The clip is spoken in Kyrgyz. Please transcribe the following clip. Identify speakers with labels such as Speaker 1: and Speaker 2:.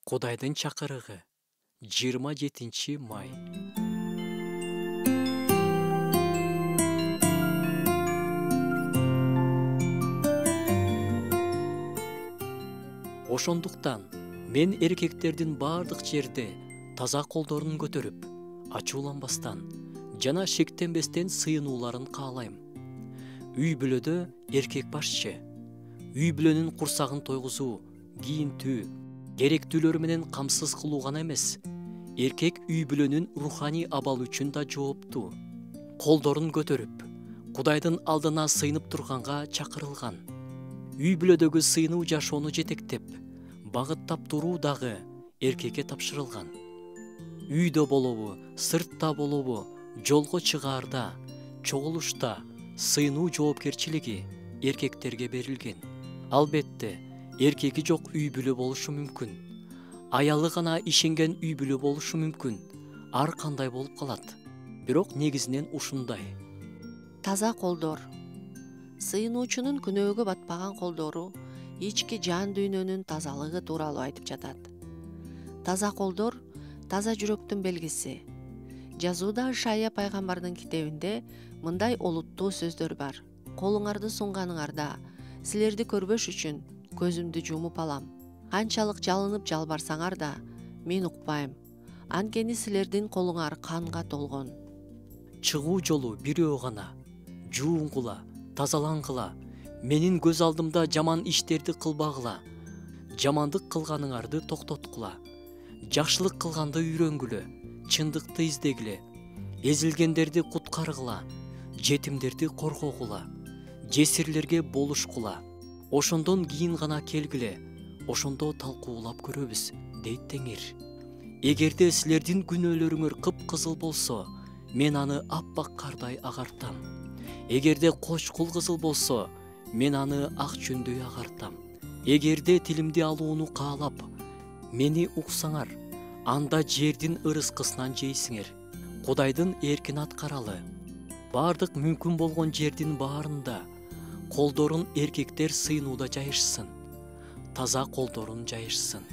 Speaker 1: Кудайдын чакырыгы 27 май. Ошондуктан мен эркектердин бардык жерде таза колдорун көтөрүп, ачууланбастан жана шектенбестен сыйынууларын каалайм. Үй бүлөдө эркек башчы. Үй бүлөнүн курсагын тойгузуу, кийинтүү, керектүүлөр менен камсыз кылуу гана эмес, эркек үй бүлөнүн руханий абалы үчүн да жооптуу. Колдорун көтөрүп, Кудайдын алдына сыйынып турганга чакырылган. Үй бүлөдөгү сыйынуу жашоону жетектеп, багыттап туруу дагы эркекке тапшырылган. Үйдө болобу, сыртта болобу, жолго чыгаарда, чогулушта сыйынуу жоопкерчилиги эркектерге берилген. Албетте, эркеги жок үй бүлө болушу мүмкүн. Аялы гана ишенген үй бүлө болушу мүмкүн. Ар кандай болуп калат. Бирок негизинен ушундай.
Speaker 2: Таза колдор. Сыйынуучунун күнөөгө батпаган колдору ички жан дүйнөнүн тазалыгы тууралуу айтып жатат. Таза колдор таза жүрөктүн белгиси. Жазууда Ишая пайгамбардын китебинде мындай олуттуу сөздөр бар. Колуңарды сунганыңарда силерди көрбөш үчүн көзүмдү жумуп алам. Канчалык жалынып жалбарсаңар да мен укпайм. Анткени силердин колуңар канга толгон.
Speaker 1: Чыгуу жолу бирөө гана. Жуунгула, тазалангыла. Менин көз алдымда жаман иштерди кылбагыла. Жамандык кылганыңарды токтоткула. Жакшылык кылганды үйрөнгүлө. Чындыкты издегиле. Эзилгендерди куткаргыла. Жетимдерди коргогула. Жесирлерге болушкула. Ошондон кийин гана келгиле. Ошондо талкуулап көрөбүз, дейт Теңир. Эгерде силердин күнөөлөрүңөр кыпкызыл болсо, мен аны аппак кардай агартам. Эгерде кочкул кызыл болсо, мен аны ак чөндөй агартам. Эгерде тилимди алууну каалап, мени уксаңар, анда жердин ырыскысынан жейсиңер. Кудайдын эркин аткаралы. Бардык мүмкүн болгон жердин баарында колдорун эркектер сыйынууда жайышсын. Таза колдорун жайышсын.